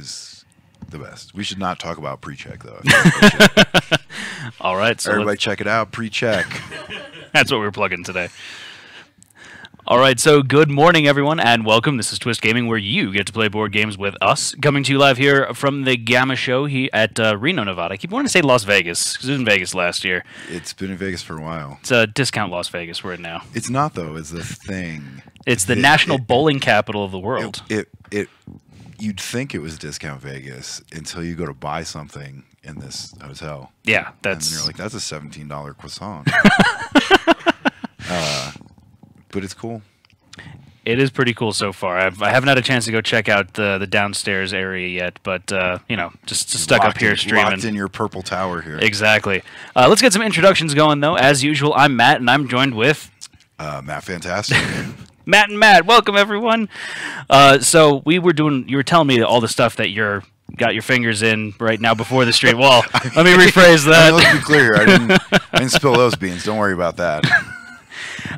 is the best. We should not talk about pre-check though. All right, so everybody check it out. Pre-check. That's what we're plugging today. All right, so good morning, everyone, and welcome. This is Twist Gaming, where you get to play board games with us. Coming to you live here from the GAMA show at Reno, Nevada. I keep wanting to say Las Vegas, because it was in Vegas last year. It's been in Vegas for a while. It's a discount Las Vegas we're in now. It's not, though. It's the thing. It's the national bowling capital of the world. You'd think it was discount Vegas until you go to buy something in this hotel. Yeah, and then you're like, that's a $17 croissant. But it's cool. It is pretty cool so far. I haven't had a chance to go check out the downstairs area yet, but you know, just stuck up here streaming. Locked in your purple tower here. Exactly. Let's get some introductions going, though. As usual, I'm Matt, and I'm joined with Matt Fantastic. Matt and Matt. Welcome, everyone. So you were telling me all the stuff that you're got your fingers in right now before the stream. Well, let me rephrase that. Let's be clear. I didn't spill those beans. Don't worry about that.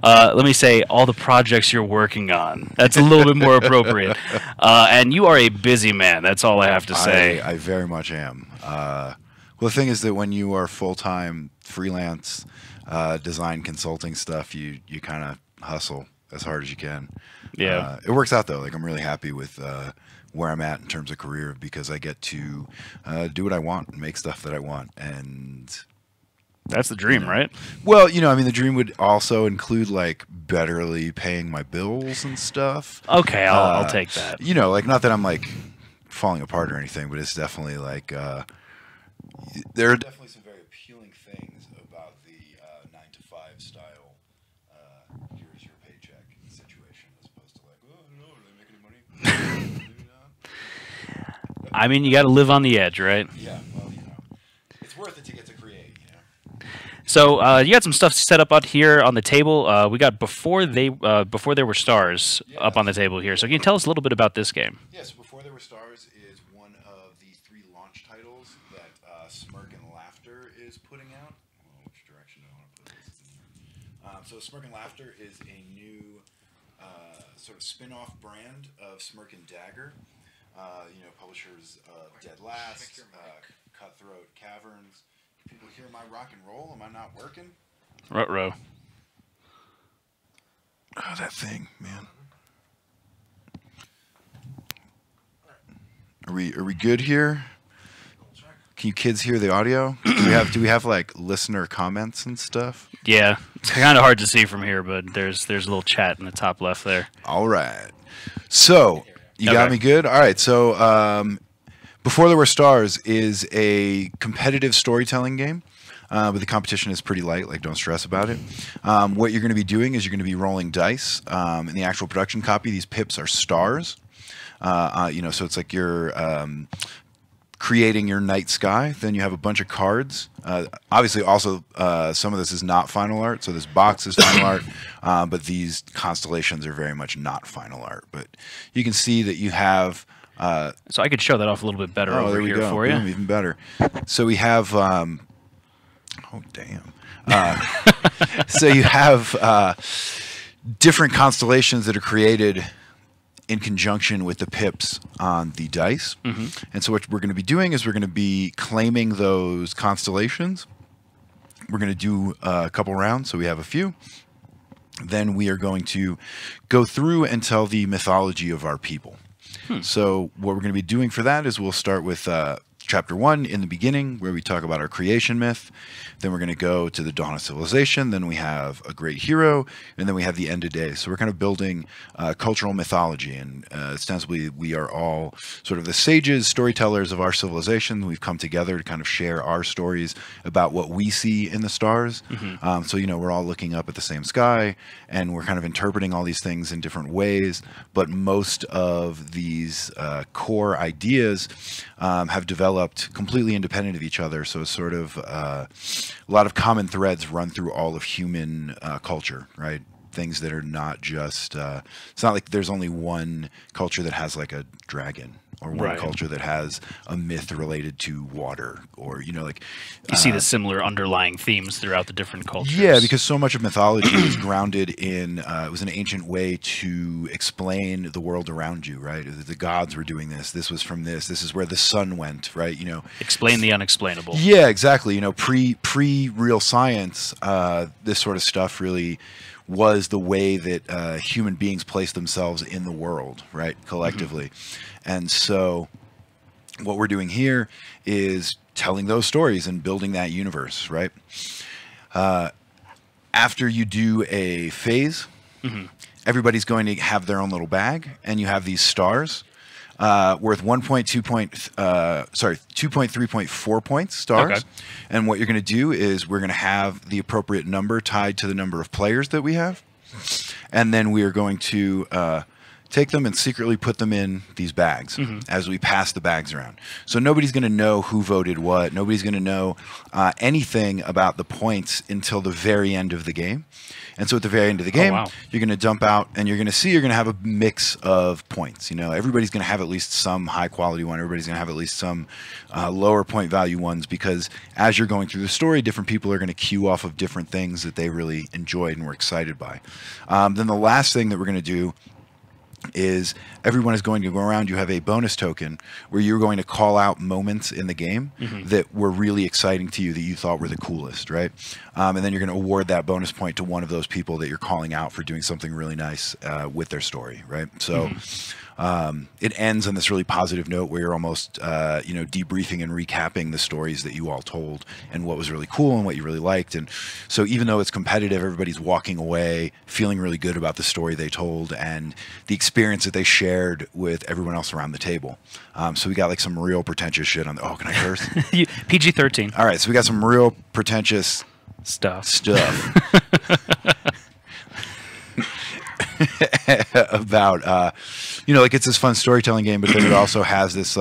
Let me say all the projects you're working on. That's a little bit more appropriate. And you are a busy man. That's all I have to say. I very much am. Well, the thing is that when you are full-time freelance design consulting stuff, you kind of hustle as hard as you can. Yeah. It works out, though. Like, I'm really happy with where I'm at in terms of career because I get to do what I want and make stuff that I want. And that's the dream, right? Well, you know, I mean, the dream would also include, like, betterly paying my bills and stuff. Okay, I'll take that. You know, like, not that I'm, like, falling apart or anything, but it's definitely, like, there are definitely some very appealing things about the 9-to-5 style, here's your paycheck situation, as opposed to, like, oh, I don't know, do I make any money? I mean, you got to live on the edge, right? Yeah, well, you know, it's worth it to get to create, you know. So you got some stuff set up out here on the table. We got Before There Were Stars up on the table here. So can you tell us a little bit about this game? Yes, Before There Were Stars is one of the 3 launch titles that Smirk and Laughter is putting out. Well, which direction do I want to put this? So Smirk and Laughter is a new sort of spin-off brand of Smirk and Dagger. You know, publishers Dead Last, Cutthroat Caverns. People hear my rock and roll. Am I not working? Ruh-roh. Oh, that thing, man. Are we good here? Can you kids hear the audio? Do we have like listener comments and stuff? Yeah, it's kind of hard to see from here, but there's a little chat in the top left there. All right. So you got me good. All right. So Before There Were Stars is a competitive storytelling game. But the competition is pretty light, like don't stress about it. What you're going to be doing is you're going to be rolling dice. In the actual production copy, these pips are stars. You know, so it's like you're creating your night sky. Then you have a bunch of cards. Obviously, also, some of this is not final art. So this box is final art, but these constellations are very much not final art. But you can see that you have... so I could show that off a little bit better over here for you. Boom, even better. So we have... oh, damn. So you have different constellations that are created in conjunction with the pips on the dice. Mm-hmm. And so what we're going to be doing is we're going to be claiming those constellations. We're going to do a couple rounds, so we have a few. Then we are going to go through and tell the mythology of our people. So what we're going to be doing for that is we'll start with Chapter 1 in the beginning, where we talk about our creation myth. Then we're going to go to the dawn of civilization. Then we have a great hero, and then we have the end of days. So we're kind of building cultural mythology, and ostensibly we are all sort of the sages, storytellers of our civilization. We've come together to kind of share our stories about what we see in the stars. Mm-hmm. So, you know, we're all looking up at the same sky, and we're kind of interpreting all these things in different ways. But most of these core ideas have developed completely independent of each other. So it's sort of a lot of common threads run through all of human culture, right? things that are not just. It's not like there's only one culture that has like a dragon, or one culture that has a myth related to water, or like you see the similar underlying themes throughout the different cultures. Yeah, because so much of mythology is grounded in it was an ancient way to explain the world around you, right? The gods were doing this. This was from this. This is where the sun went, right? Explain the unexplainable. Yeah, exactly. Pre real science, this sort of stuff really was the way that human beings placed themselves in the world, right, collectively. And so what we're doing here is telling those stories and building that universe, right? After you do a phase, everybody's going to have their own little bag, and you have these stars worth 2.3.4 points, stars. Okay. And what you're going to do is we're going to have the appropriate number tied to the number of players that we have. And then we are going to take them and secretly put them in these bags as we pass the bags around. So nobody's going to know who voted what. Nobody's going to know anything about the points until the very end of the game. And so at the very end of the game, you're going to dump out, and you're going to have a mix of points. Everybody's going to have at least some high quality one. Everybody's going to have at least some lower point value ones, because as you're going through the story, different people are going to cue off of different things that they really enjoyed and were excited by. Then the last thing that we're going to do is everyone is going to go around. You have a bonus token where you're going to call out moments in the game that were really exciting to you, that you thought were the coolest, right? And then you're going to award that bonus point to one of those people that you're calling out for doing something really nice with their story, right? So it ends on this really positive note where you're almost debriefing and recapping the stories that you all told and what was really cool and what you really liked. And so even though it's competitive, everybody's walking away feeling really good about the story they told and the experience that they shared with everyone else around the table. So we got like some real pretentious shit on the... Oh, can I curse? PG-13. All right, so we got some real pretentious stuff. About it's this fun storytelling game, but then it also has this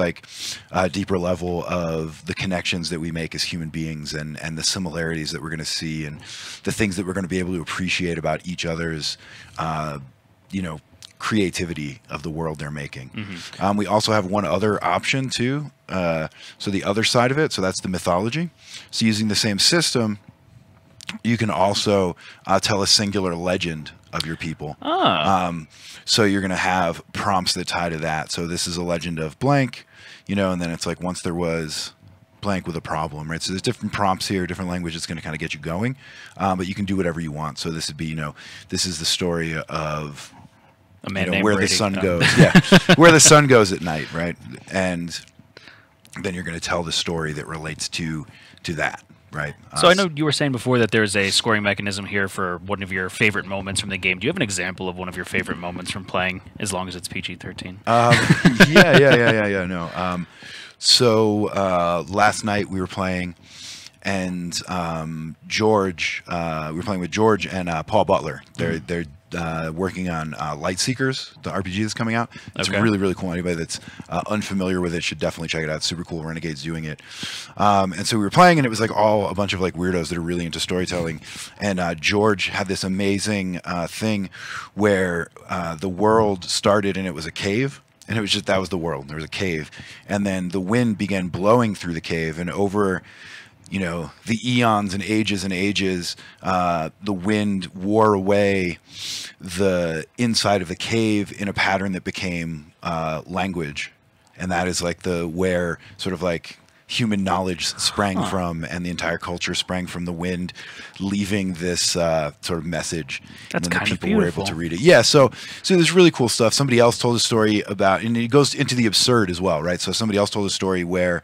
deeper level of the connections that we make as human beings, and the similarities that we're going to see, and the things that we're going to be able to appreciate about each other's creativity of the world they're making. We also have one other option too, so the other side of it, so that's the mythology. So using the same system, you can also tell a singular legend of your people. So you're going to have prompts that tie to that. So this is a legend of blank, and then it's like once there was blank with a problem, right? So there's different prompts here, different language that's going to kind of get you going, but you can do whatever you want. So this would be, this is the story of a man named where Brady. the sun goes. Yeah, where the sun goes at night, right? And then you're going to tell the story that relates to that. Right. So I know you were saying before that there's a scoring mechanism here for one of your favorite moments from the game. Do you have an example of one of your favorite moments from playing, as long as it's PG-13? Yeah. No. So last night we were playing, and George, we were playing with George and Paul Butler. They're working on Lightseekers, the RPG that's coming out. It's really, really cool. Anybody that's unfamiliar with it should definitely check it out. It's super cool. Renegade's doing it. And so we were playing, and it was like a bunch of weirdos that are really into storytelling. And George had this amazing thing where the world started and it was a cave. And it was that was the world. There was a cave. And then the wind began blowing through the cave, and over the eons and ages, the wind wore away the inside of the cave in a pattern that became language. And that is where sort of human knowledge sprang from, and the entire culture sprang from the wind leaving this sort of message. That's and then kind the of people beautiful. were able to read it. Yeah, so there's really cool stuff. Somebody else told a story about, and it goes into the absurd as well, right? So somebody else told a story where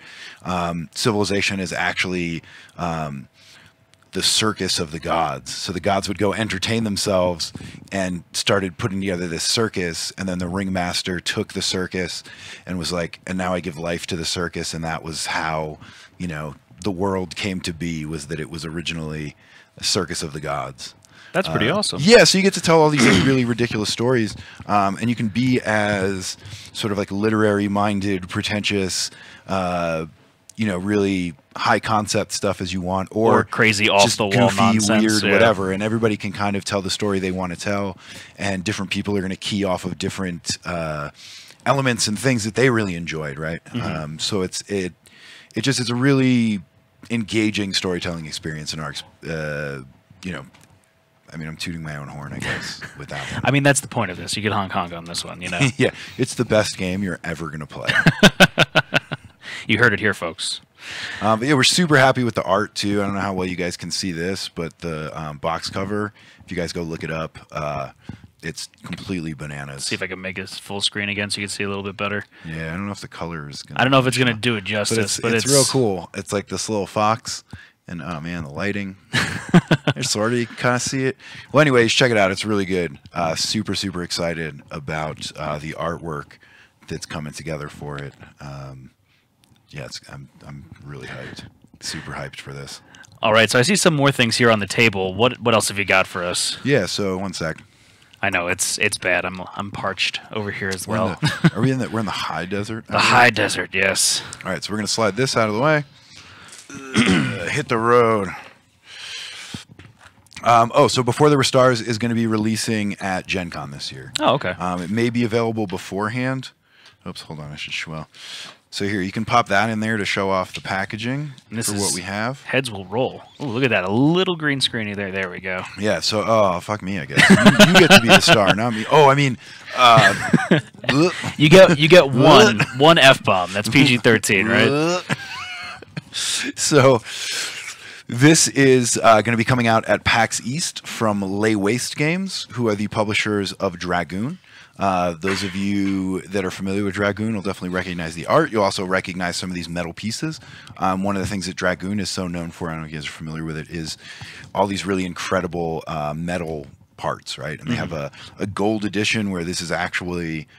civilization is actually the circus of the gods. So the gods would go entertain themselves and started putting together this circus, and then the ringmaster took the circus and was like, and now I give life to the circus. And that was how the world came to be, was that it was originally a circus of the gods. That's pretty awesome. Yeah, so you get to tell all these really ridiculous stories, and you can be as sort of literary minded, pretentious, really high concept stuff as you want, or crazy off just the wall goofy, nonsense, weird, whatever. And everybody can kind of tell the story they want to tell, and different people are going to key off of different elements and things that they really enjoyed, right? So it's a really engaging storytelling experience in our, I'm tooting my own horn, I guess, with that one. I mean, that's the point of this. You get Hong Kong on this one, Yeah, it's the best game you're ever going to play. You heard it here, folks. But yeah, we're super happy with the art, too. I don't know how well you guys can see this, but the box cover, if you guys go look it up, it's completely bananas. See if I can make it full screen again so you can see a little bit better. Yeah, I don't know if the color is going to... I don't know if it's going to do it justice, but it's real cool. It's like this little fox, and oh man, the lighting. You sort of kind of see it. Well, anyways, check it out. It's really good. Super, super excited about the artwork that's coming together for it. Yeah, I'm really hyped. Super hyped for this. All right, so I see some more things here on the table. What else have you got for us? Yeah, so one sec. I know it's bad. I'm parched over here as well. We're in the high desert? The high desert, yes. All right, so we're gonna slide this out of the way. Hit the road. So Before There Were Stars is going to be releasing at Gen Con this year. Oh, okay. It may be available beforehand. Oops, hold on, I should swell. So here, you can pop that in there to show off the packaging for what we have. Heads will roll. Oh, look at that. A little green screeny there. There we go. Yeah, so, fuck me, I guess. You get to be the star, not me. Oh, I mean... you get one F-bomb. That's PG-13, right? So... This is going to be coming out at PAX East from Lay Waste Games, who are the publishers of Dragoon. Those of you that are familiar with Dragoon will definitely recognize the art. You'll also recognize some of these metal pieces. One of the things that Dragoon is so known for, I don't know if you guys are familiar with it, is all these really incredible metal parts, right? And they have a gold edition where this is actually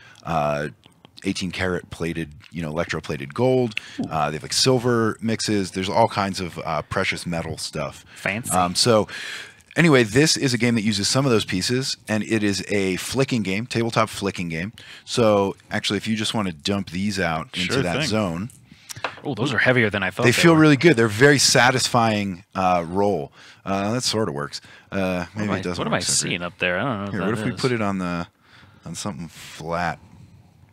18 karat plated, electroplated gold. They have like silver mixes. There's all kinds of precious metal stuff. Fancy. So anyway, this is a game that uses some of those pieces, and it is a flicking game, tabletop flicking game. So actually, if you just want to dump these out into that zone. Oh, those are heavier than I thought. They feel really good. They're very satisfying roll. That sort of works. Maybe it doesn't. What am I seeing up there? I don't know. Here, what if we put it on something flat?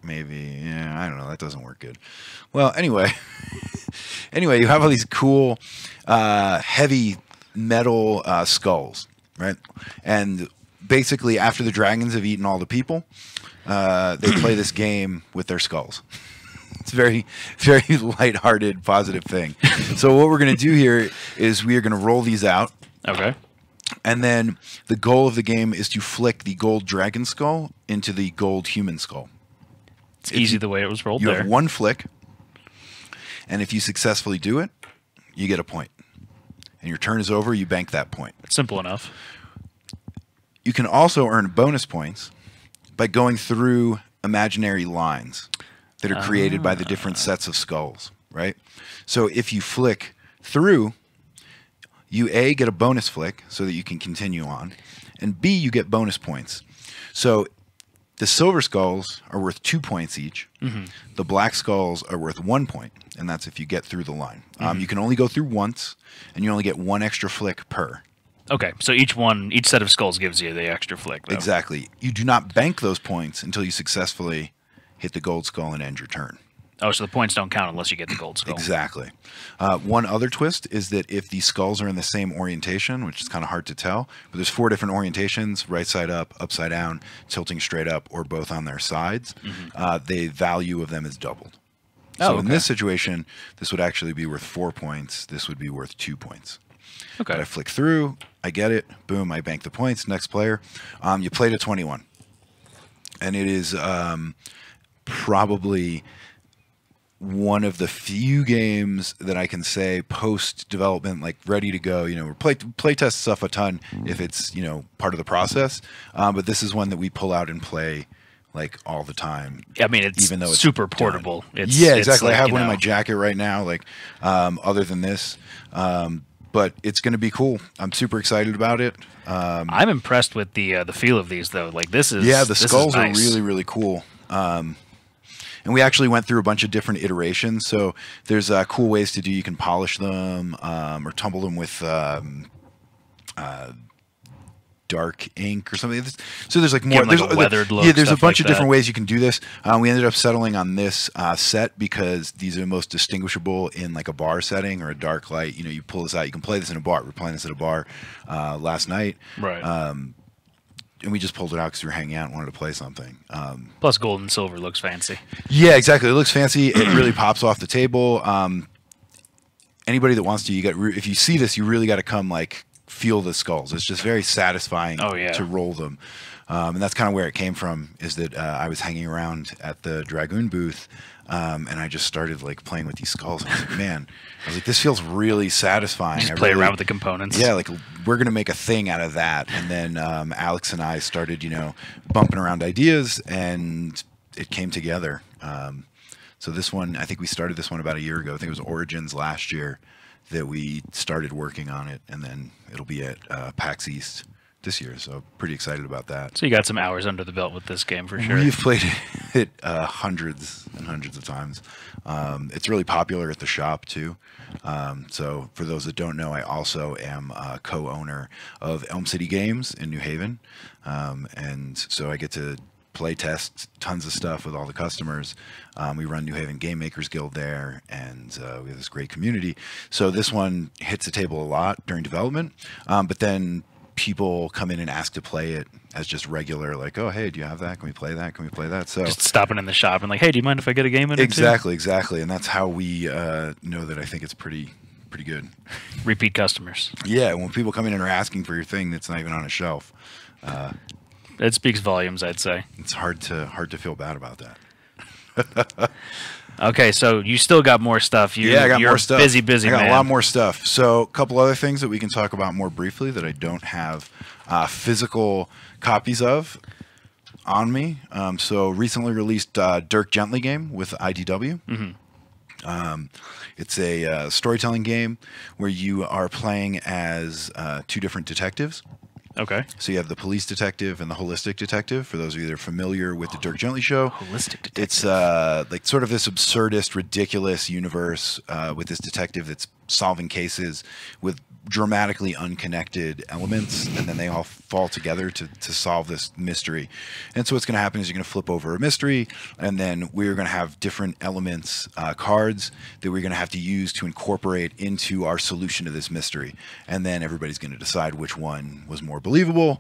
Maybe, yeah, I don't know. That doesn't work good. Well, anyway, you have all these cool, heavy metal skulls, right? And basically, after the dragons have eaten all the people, they play this game with their skulls. It's a very, very lighthearted, positive thing. So what we're going to do here is we are going to roll these out. Okay. And then the goal of the game is to flick the gold dragon skull into the gold human skull. It's easy the way it was rolled there. You have one flick, and if you successfully do it, you get a point. And your turn is over, you bank that point. Simple enough. You can also earn bonus points by going through imaginary lines that are created by the different sets of skulls, right? So if you flick through, you A, get a bonus flick so that you can continue on, and B, you get bonus points. So the silver skulls are worth 2 points each. The black skulls are worth 1 point, and that's if you get through the line. You can only go through once, and you only get one extra flick per. Okay, so each set of skulls gives you the extra flick, though. Exactly. You do not bank those points until you successfully hit the gold skull and end your turn. Oh, so the points don't count unless you get the gold skull. Exactly. One other twist is that if the skulls are in the same orientation, which is kind of hard to tell, but there's 4 different orientations, right side up, upside down, tilting straight up, or both on their sides, the value of them is doubled. So in this situation, this would actually be worth 4 points. This would be worth 2 points. Okay. But I flick through, I get it, boom, I bank the points. Next player. You play to 21. And it is probably one of the few games that I can say post-development, like ready to go. We play test stuff a ton if it's, part of the process. But this is one that we pull out and play like all the time. I mean, it's even though it's super portable. Yeah, exactly. Like, I have one in my jacket right now, like other than this. But it's going to be cool. I'm super excited about it. I'm impressed with the feel of these, though. Like, this is the skulls are really, really cool. And we actually went through a bunch of different iterations. So there's cool ways to do. You can polish them or tumble them with dark ink or something. So there's like more. There's like a weathered look. Yeah, there's a bunch like of different ways you can do this. We ended up settling on this set because these are most distinguishable in like a bar setting or a dark light. You know, you pull this out, you can play this in a bar. We're playing this at a bar last night. Right. And we just pulled it out because we were hanging out and wanted to play something. Plus, gold and silver looks fancy. Yeah, exactly. It looks fancy. It really pops off the table. Anybody that wants to, if you see this, you really got to come like feel the skulls. It's just very satisfying to roll them. And that's kind of where it came from, is that I was hanging around at the Dragoon booth and I just started like playing with these skulls. And I was like, man, this feels really satisfying. Just play around with the components. Yeah, like we're going to make a thing out of that. And then Alex and I started, bumping around ideas and it came together. So this one, I think we started this one about a year ago. I think it was Origins last year that we started working on it, and then it'll be at PAX East this year. So pretty excited about that. So you got some hours under the belt with this game for sure. We've played it hundreds and hundreds of times. It's really popular at the shop too. So for those that don't know, I also am a co-owner of Elm City Games in New Haven, and so I get to play test tons of stuff with all the customers. We run New Haven Game Makers Guild there, and we have this great community. So this one hits the table a lot during development, but then people come in and ask to play it as just regular, like, oh, hey, do you have that? Can we play that? Can we play that? So just stopping in the shop and like, hey, do you mind if I get a game in it? Exactly. And that's how we know that I think it's pretty good. Repeat customers. Yeah, when people come in and are asking for your thing that's not even on a shelf. It speaks volumes, I'd say. It's hard to feel bad about that. Okay, so you still got more stuff. I got more stuff. Busy I got man. a lot more stuff. So a couple other things that we can talk about more briefly that I don't have physical copies of on me. So recently released Dirk Gently game with IDW. Mm-hmm. It's a storytelling game where you are playing as two different detectives. Okay. So you have the police detective and the holistic detective. For those of you that are familiar with the Dirk Gently show, holistic detective. It's like sort of this absurdist, ridiculous universe with this detective that's solving cases with dramatically unconnected elements, and then they all fall together to solve this mystery. And so what's going to happen is you're going to flip over a mystery, and then we're going to have different elements, cards, that we're going to have to use to incorporate into our solution to this mystery. And then everybody's going to decide which one was more believable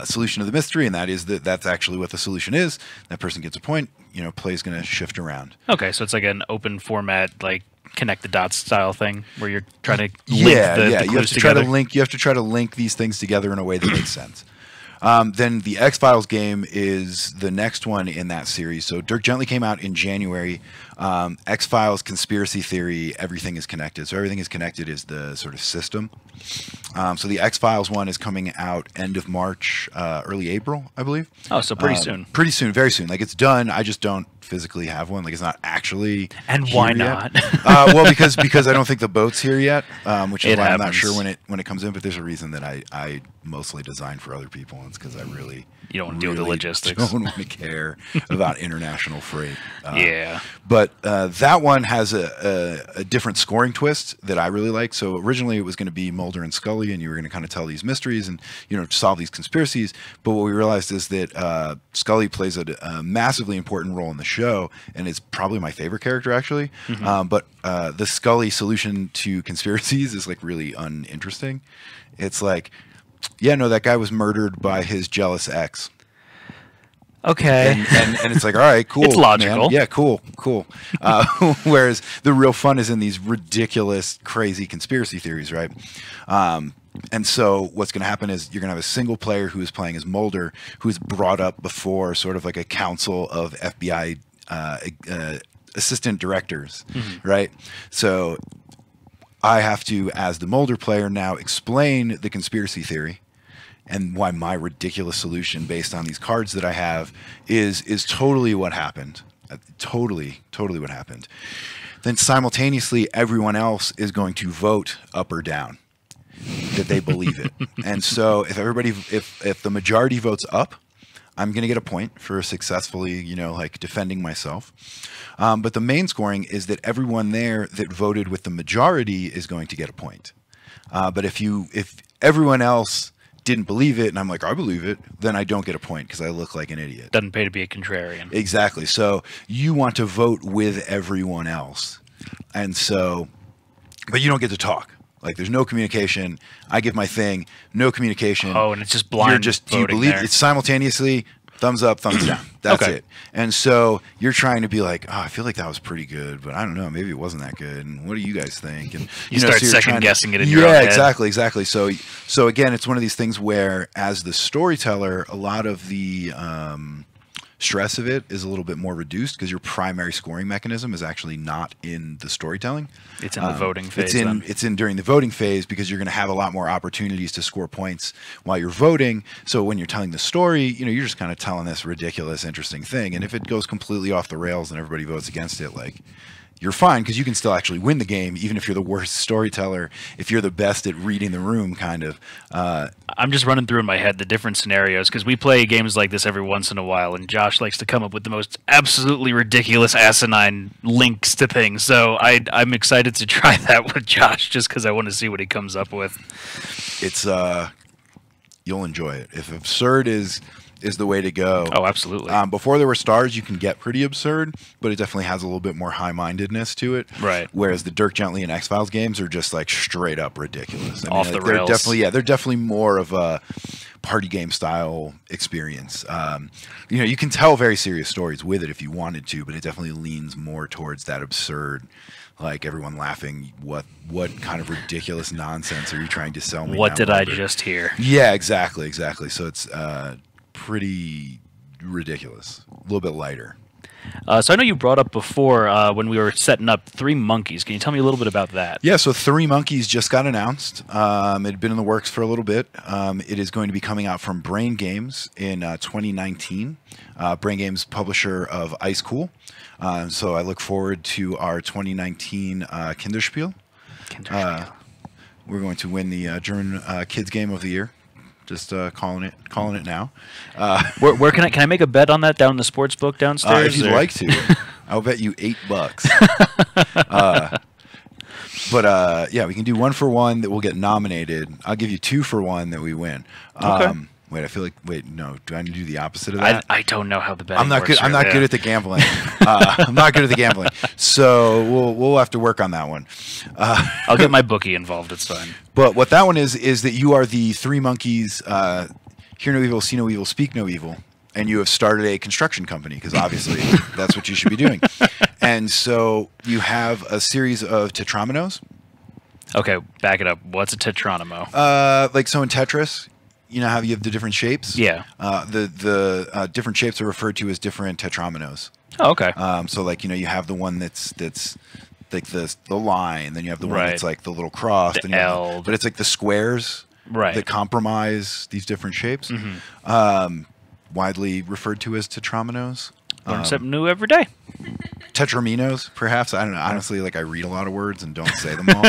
solution to the mystery, and that's actually what the solution is. That person gets a point. Play's going to shift around. Okay, so it's like an open format, like connect the dots style thing where you're trying to link the clues together. You have to try to link these things together in a way that makes sense. Then the X-Files game is the next one in that series. So Dirk Gently came out in January. X-Files, conspiracy theory, everything is connected. So everything is connected is the sort of system. So the X-Files one is coming out end of March, early April, I believe. Oh, so pretty soon. Pretty soon, very soon. Like it's done. I just don't physically have one. Like it's not actually. And why not? Well, because I don't think the boat's here yet, which is why I'm not sure when it comes in. But there's a reason that I mostly design for other people. And it's because I really you don't want to deal with the logistics. Don't want to care about international freight. Yeah. But that one has a different scoring twist that I really like. So originally it was going to be Mulder and Scully, and you were going to kind of tell these mysteries and solve these conspiracies. But what we realized is that Scully plays a massively important role in the show, and is probably my favorite character actually. Mm-hmm. But the Scully solution to conspiracies is like really uninteresting. It's like, yeah, no, that guy was murdered by his jealous ex. Okay. And it's like, all right, cool. It's logical. Man. Yeah, cool. Whereas the real fun is in these ridiculous, crazy conspiracy theories, right? And so what's going to happen is you're going to have a single player who is playing as Mulder, who is brought up before sort of like a council of FBI assistant directors, mm-hmm. right? So I have to, as the Mulder player, now explain the conspiracy theory and why my ridiculous solution based on these cards that I have is totally what happened. Totally what happened. Then simultaneously, everyone else is going to vote up or down that they believe it. And so if the majority votes up, I'm going to get a point for successfully, like defending myself. But the main scoring is that everyone there that voted with the majority is going to get a point. But if everyone else didn't believe it and I'm like, I believe it, then I don't get a point because I look like an idiot. Doesn't pay to be a contrarian. Exactly. So you want to vote with everyone else. And so, but you don't get to talk. Like, there's no communication. I give my thing, no communication. Oh, and it's just blind. Do you believe there. it's simultaneously thumbs up, thumbs down. That's Okay. it. And so you're trying to be like, I feel like that was pretty good, but I don't know, maybe it wasn't that good. And what do you guys think? And you start so second guessing it in your own head. exactly. So again, it's one of these things where, as the storyteller, a lot of the stress of it is a little bit more reduced because your primary scoring mechanism is actually not in the storytelling. It's in the voting phase. It's in during the voting phase because you're going to have a lot more opportunities to score points while you're voting. So when you're telling the story, you're just kind of telling this ridiculous, interesting thing. And if it goes completely off the rails and everybody votes against it, like, you're fine because you can still actually win the game, even if you're the worst storyteller, if you're the best at reading the room, kind of. I'm just running through in my head the different scenarios because we play games like this every once in a while, and Josh likes to come up with the most absolutely ridiculous, asinine links to things. So I'm excited to try that with Josh just because I want to see what he comes up with. It's you'll enjoy it. If absurd is the way to go. Oh, absolutely. Before there were stars, you can get pretty absurd, but it definitely has a little bit more high-mindedness to it. Right. Whereas the Dirk Gently and X-Files games are just like straight up ridiculous. Off the rails. They're definitely more of a party game style experience. You can tell very serious stories with it if you wanted to, but it definitely leans more towards that absurd. Like, everyone laughing, what kind of ridiculous nonsense are you trying to sell me? What did I just hear? Yeah, exactly. So it's pretty ridiculous. A little bit lighter. So I know you brought up before when we were setting up Three Monkeys. Can you tell me a little bit about that? Yeah, so Three Monkeys just got announced. It had been in the works for a little bit. It is going to be coming out from Brain Games in 2019. Brain Games, publisher of Ice Cool. So I look forward to our 2019 Kinderspiel. We're going to win the German Kids Game of the Year. Just calling it now. Where can I make a bet on that down in the sports book downstairs? If you'd like to, I'll bet you $8. Yeah, we can do 1 for 1 that will get nominated. I'll give you 2 for 1 that we win. Okay. No. Do I need to do the opposite of that? I don't know how the betting I'm not works. good. I'm not good at the gambling. I'm not good at the gambling. So we'll have to work on that one. I'll get my bookie involved. It's fine. But what that one is that you are the Three Monkeys. Hear no evil, see no evil, speak no evil, and you have started a construction company because obviously that's what you should be doing. And so you have a series of tetrominoes. Okay, back it up. What's a tetronimo? Like so in Tetris. You know how you have the different shapes? Yeah. The different shapes are referred to as different tetrominoes. Oh, okay. So like, you have the one that's like the line, then you have the one Right. that's like the little cross, The then you have L. but it's like the squares Right. that comprise these different shapes. Widely referred to as tetrominoes. Learn something new every day. Tetraminos, perhaps. I don't know. Honestly, like, I read a lot of words and don't say them all.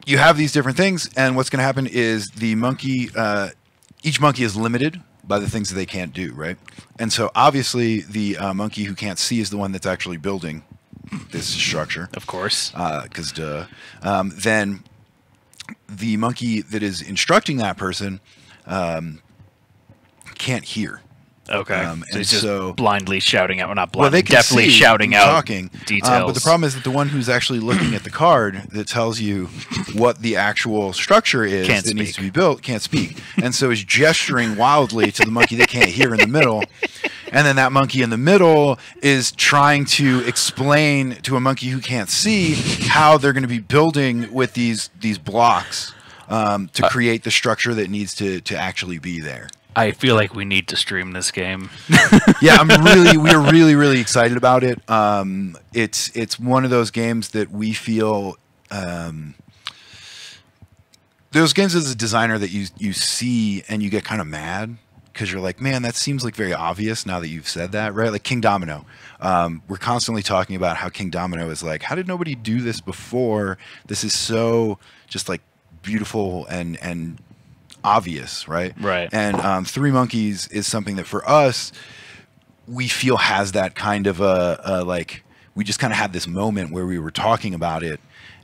You have these different things, and what's going to happen is the monkey, each monkey is limited by the things that they can't do, right? And so obviously the monkey who can't see is the one that's actually building this structure. Of course. Because duh. Then the monkey that is instructing that person can't hear. Okay. and So he's just so- blindly shouting out. Well, not Well, blindly. they can Definitely see shouting and out talking. details. But the problem is that the one who's actually looking at the card that tells you what the actual structure is Can't that needs speak. to be built can't speak, and so is gesturing wildly to the monkey they can't hear in the middle. And then that monkey in the middle is trying to explain to a monkey who can't see how they're going to be building with these blocks to create the structure that needs to actually be there. I feel like we need to stream this game. Yeah, we're really excited about it. It's one of those games that we feel those games as a designer that you see and you get kind of mad because you're like, man, that seems like very obvious now that you've said that, right? Like King Domino. We're constantly talking about how King Domino is like, how did nobody do this before? This is so just like beautiful and obvious, right? Right. And Three Monkeys is something that for us, we feel has that kind of a like, we just kind of had this moment where we were talking about it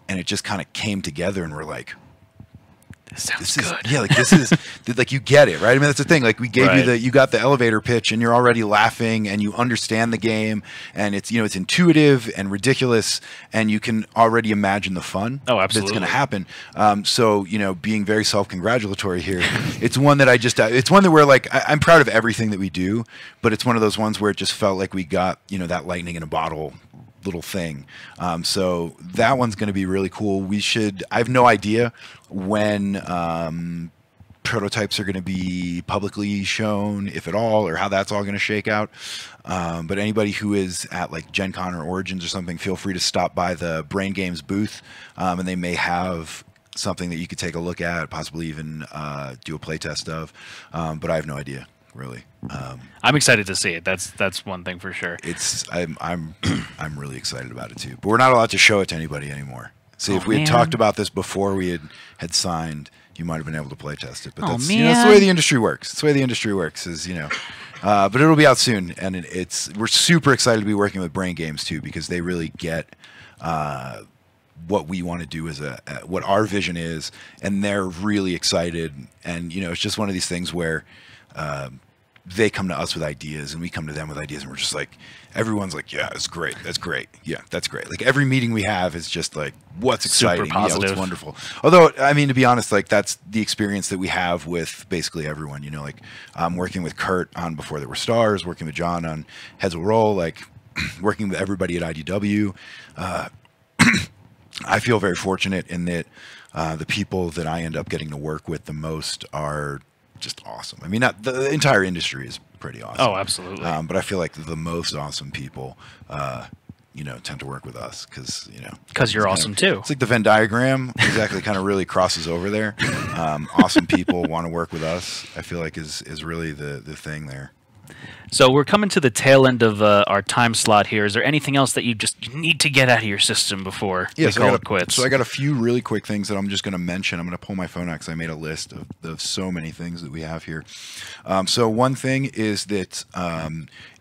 and it just kind of came together and we're like, This sounds this is, good. yeah, like this is like you get it, right? I mean, that's the thing. Like we gave you got the elevator pitch, and you're already laughing, and you understand the game, and it's it's intuitive and ridiculous, and you can already imagine the fun that's going to happen. So being very self-congratulatory here, it's one that it's one that we're like, I'm proud of everything that we do, but it's one of those ones where it just felt like we got that lightning in a bottle little thing. So that one's going to be really cool. I have no idea when prototypes are going to be publicly shown, if at all, or how that's all going to shake out. But anybody who is at like Gen Con or Origins or something, feel free to stop by the Brain Games booth, and they may have something that you could take a look at, possibly even do a playtest of. But I have no idea, really. I'm excited to see it. That's one thing for sure. I'm really excited about it too. But we're not allowed to show it to anybody anymore. See, if we had talked about this before we had signed, you might have been able to play test it. But that's the way the industry works. It's the way the industry works. But it'll be out soon, and we're super excited to be working with Brain Games too, because they really get what we want to do as what our vision is, and they're really excited. And it's just one of these things where they come to us with ideas and we come to them with ideas, and we're just like, everyone's like, yeah, it's great. That's great. Yeah, that's great. Like every meeting we have is just like, what's exciting? Super positive. Yeah, what's wonderful. Although, I mean, to be honest, like that's the experience that we have with basically everyone, like working with Kurt on Before There Were Stars, working with John on Heads Will Roll, like working with everybody at IDW. I feel very fortunate in that the people that I end up getting to work with the most are just awesome. I mean, the entire industry is pretty awesome. Oh, absolutely. But I feel like the most awesome people, tend to work with us because you're awesome too. It's like the Venn diagram exactly kind of really crosses over there. Awesome people want to work with us. I feel like is really the thing there. So we're coming to the tail end of our time slot here. Is there anything else that you need to get out of your system before we call it quits? So I got a few really quick things that I'm just going to mention. I'm going to pull my phone out because I made a list of so many things that we have here. So one thing is that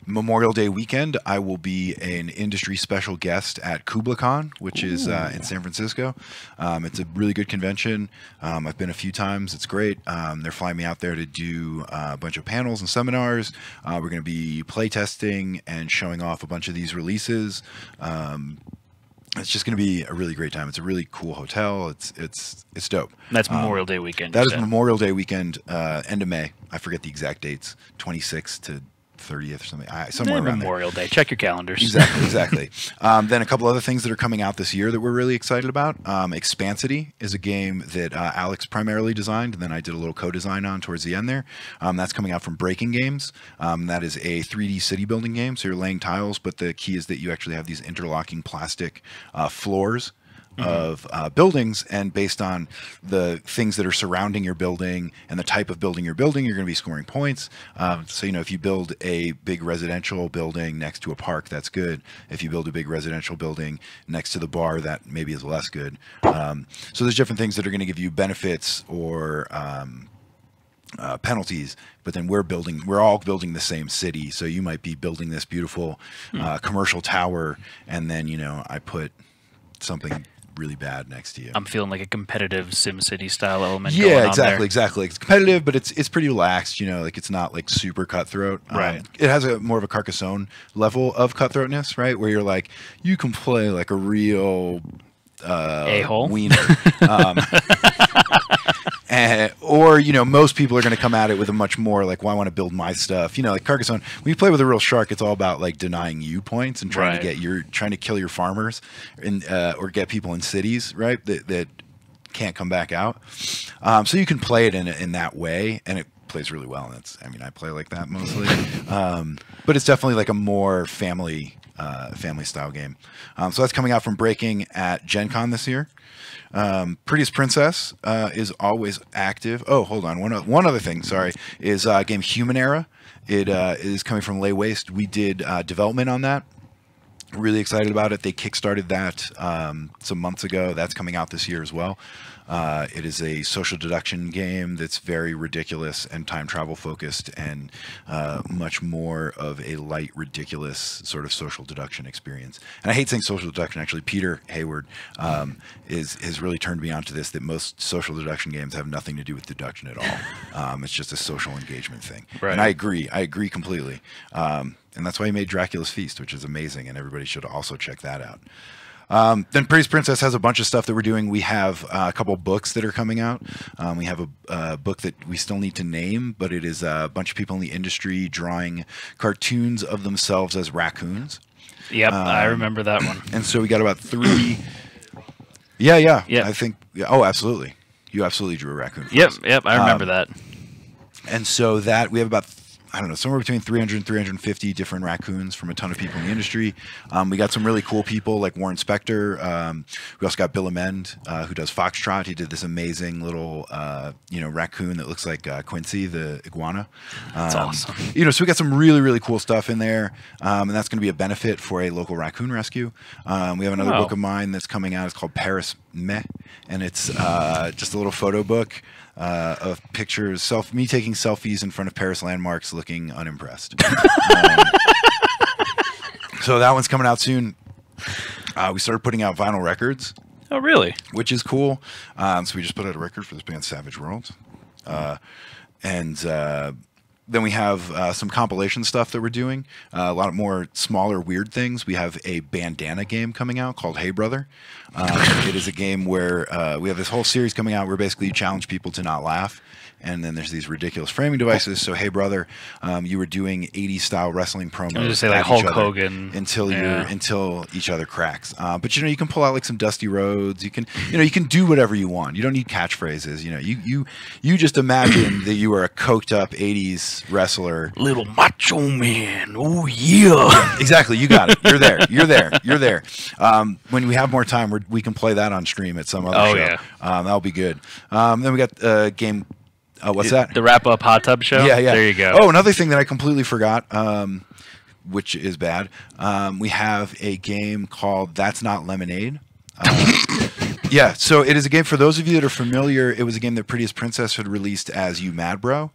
Memorial Day weekend, I will be an industry special guest at KublaCon, which is in San Francisco. It's a really good convention. I've been a few times. It's great. They're flying me out there to do a bunch of panels and seminars. We're going to be playtesting and showing off a bunch of these releases. It's just going to be a really great time. It's a really cool hotel. It's dope. That's Memorial Day weekend. That is Memorial Day weekend, end of May. I forget the exact dates, 26th to 30th or something, somewhere around Memorial Day. Check your calendars. Exactly. Then a couple other things that are coming out this year that we're really excited about. Expansity is a game that Alex primarily designed, and then I did a little co-design on towards the end there. That's coming out from Breaking Games. That is a 3D city building game, so you're laying tiles, but the key is that you actually have these interlocking plastic floors of buildings, and based on the things that are surrounding your building and the type of building you're building, you're going to be scoring points. So if you build a big residential building next to a park, that's good. If you build a big residential building next to the bar, that maybe is less good. So there's different things that are going to give you benefits or penalties, but then we're all building the same city. So you might be building this beautiful commercial tower, and then I put something really bad next to you. I'm feeling like a competitive SimCity style element. Yeah, going exactly, on there. exactly. It's competitive, but it's pretty relaxed. Like it's not like super cutthroat. Right. It has a more of a Carcassonne level of cutthroatness, right? Where you're like, you can play like a real a-hole wiener. Or most people are going to come at it with a much more like, well, I want to build my stuff. Like Carcassonne, when you play with a real shark, it's all about like denying you points and trying to kill your farmers and or get people in cities, right? That can't come back out. So you can play it in that way, and it plays really well. And I play like that mostly, but it's definitely like a more family style game. So that's coming out from Breaking at Gen Con this year. Prettiest Princess is always active. Oh, hold on. One other thing, sorry, is game Human Era. It is coming from Lay Waste. We did development on that. Really excited about it. They kickstarted that some months ago. That's coming out this year as well. It is a social deduction game that's very ridiculous and time travel focused, and much more of a light, ridiculous sort of social deduction experience. And I hate saying social deduction. Actually, Peter Hayward has really turned me onto this, that most social deduction games have nothing to do with deduction at all. It's just a social engagement thing. Right. And I agree completely. And that's why he made Dracula's Feast, which is amazing, and everybody should also check that out. Then Prettiest Princess has a bunch of stuff that we're doing. We have a couple books that are coming out. We have a book that we still need to name, but it is a bunch of people in the industry drawing cartoons of themselves as raccoons. Yep, I remember that one. And so we got about 3. Yeah. Yep. I think. Oh, absolutely. You absolutely drew a raccoon. Yep. I remember that. And so that we have about, I don't know, somewhere between 300 and 350 different raccoons from a ton of people in the industry. We got some really cool people like Warren Spector. We also got Bill Amend, who does Foxtrot. He did this amazing little, raccoon that looks like Quincy, the iguana. That's awesome. So we got some really, really cool stuff in there. And that's going to be a benefit for a local raccoon rescue. We have another book of mine that's coming out. It's called Paris Meh. And it's just a little photo book of pictures, me taking selfies in front of Paris landmarks looking unimpressed. So that one's coming out soon. We started putting out vinyl records. Oh, really? Which is cool. So we just put out a record for this band, Savage World. Then we have some compilation stuff that we're doing. A lot more smaller, weird things. We have a Bandana game coming out called Hey Brother. It is a game where we have this whole series coming out where basically you challenge people to not laugh. And then there's these ridiculous framing devices. So, Hey Brother, you were doing 80s style wrestling promos. I was just say like Hulk Hogan until each other cracks. But you can pull out like some Dusty Rhodes. You can do whatever you want. You don't need catchphrases. You just imagine that you are a coked up 80s wrestler, little macho man. Oh yeah. Exactly. You got it. You're there. When we have more time, we can play that on stream at some other show. Yeah. That'll be good. Then we got a game. What's that? The wrap up hot tub show? Yeah. There you go. Oh, another thing that I completely forgot, which is bad. We have a game called That's Not Lemonade. Yeah, so it is a game, for those of you that are familiar, it was a game that Prettiest Princess had released as You Mad Bro.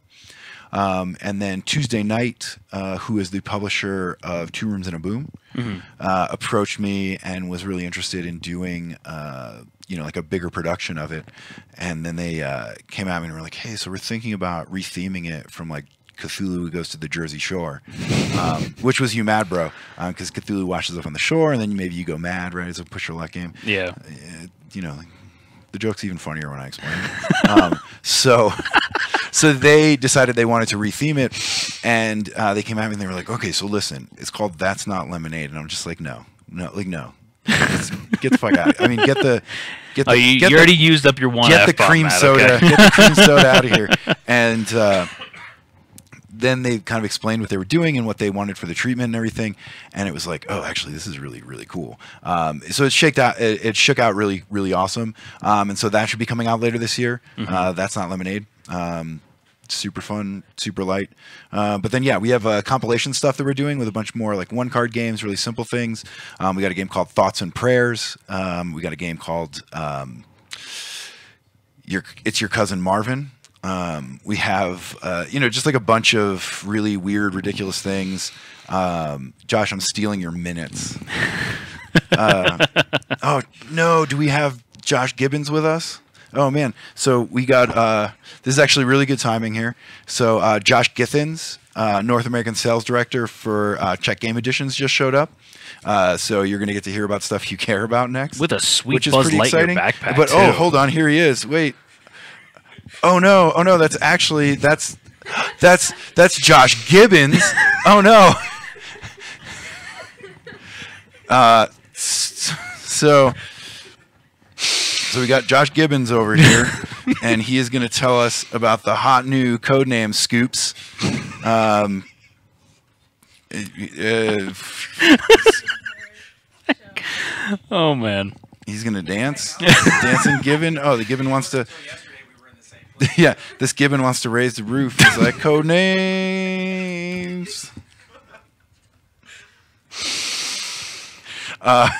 And then Tuesday Night, who is the publisher of Two Rooms and a Boom, approached me and was really interested in doing like a bigger production of it. And then they came at me and were like, hey, so we're thinking about retheming it from like Cthulhu Goes to the Jersey Shore, which was You Mad Bro, because Cthulhu washes up on the shore and then maybe you go mad, right? It's a push your luck game. Yeah. The joke's even funnier when I explain it. So they decided they wanted to retheme it, and they came at me and they were like, okay, so listen, it's called That's Not Lemonade. And I'm just like, no. Get the fuck out. I mean, you already used up your one. Get the cream soda. Okay. Get the cream soda out of here. And then they kind of explained what they were doing and what they wanted for the treatment and everything. And it was like, oh, actually, this is really, really cool. So it shook out really, really awesome. And so that should be coming out later this year. That's Not Lemonade. Super fun, super light. But then, we have compilation stuff that we're doing with a bunch more like one-card games, really simple things. We got a game called Thoughts and Prayers. We got a game called It's Your Cousin Marvin. We have, just like a bunch of really weird, ridiculous things. Josh, I'm stealing your minutes. Oh, no. Do we have Josh Gibbons with us? Oh, man. So we got, this is actually really good timing here. So Josh Githens, North American Sales Director for Czech Game Editions, just showed up. So you're going to get to hear about stuff you care about next. With a sweet which is Buzz pretty Lightyear exciting. backpack, But, too. oh, hold on. Here he is. Wait. Oh no, that's actually, that's Josh Gibbons. Oh no. So we got Josh Gibbons over here, and he is going to tell us about the hot new codename Scoops. Oh man. He's going to dance. Dancing Gibbon. Oh, the Gibbon wants to. Yeah, this Gibbon wants to raise the roof. He's like, code names. Oh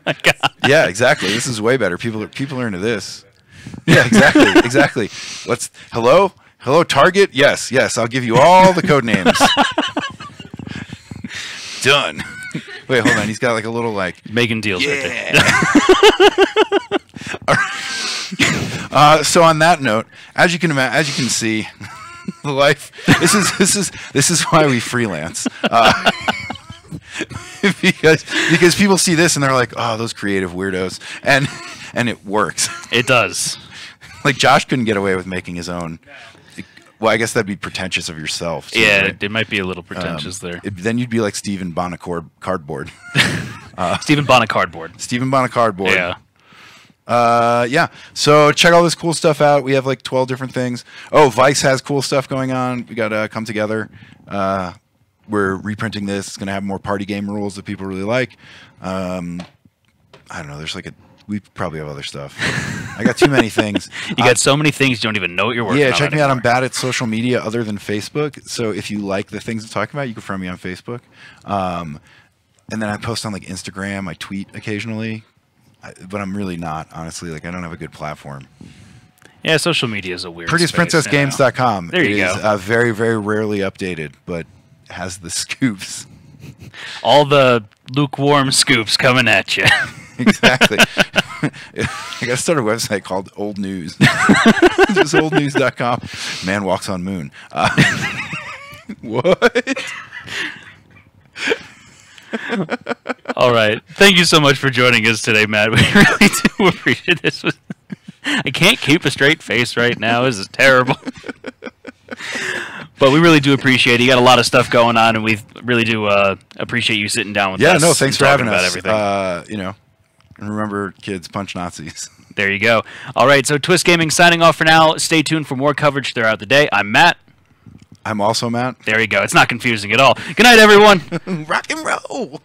my God. Yeah, exactly. This is way better. People are into this. Yeah, exactly. Hello, Target. Yes. I'll give you all the code names. Done. Wait, hold on. He's got like a little like making deals. Yeah. So on that note, as you can see, life. This is why we freelance. Because people see this and they're like, oh, those creative weirdos, and it works. It does. Like Josh couldn't get away with making his own. Well, I guess that'd be pretentious of yourself. Too, yeah, right? It might be a little pretentious there. Then you'd be like Stephen Cardboard. Stephen Cardboard. Stephen Cardboard. Yeah. Yeah. So check all this cool stuff out. We have like 12 different things. Oh, Vice has cool stuff going on. We got to come together. We're reprinting this. It's going to have more party game rules that people really like. I don't know. We probably have other stuff. I got too many things. You got so many things you don't even know what you're working on. Yeah, check me anymore. out. I'm bad at social media other than Facebook. So if you like the things I'm talking about, you can friend me on Facebook. And then I post on like Instagram. I tweet occasionally. But I'm really not, honestly. Like, I don't have a good platform. Yeah, social media is a weird PrettiestPrincessGames.com. There you go. It is very, very rarely updated, but has the scoops. All the lukewarm scoops coming at you. Exactly. I got to start a website called Old News. Just oldnews.com. Man walks on moon. What? All right. Thank you so much for joining us today, Matt. We really do appreciate this. I can't keep a straight face right now. This is terrible. But we really do appreciate it. You got a lot of stuff going on, and we really do appreciate you sitting down with us. Yeah, no, thanks for having us. Everything. And remember, kids, punch Nazis. There you go. All right, so Twist Gaming signing off for now. Stay tuned for more coverage throughout the day. I'm Matt. I'm also Matt. There you go. It's not confusing at all. Good night, everyone. Rock and roll.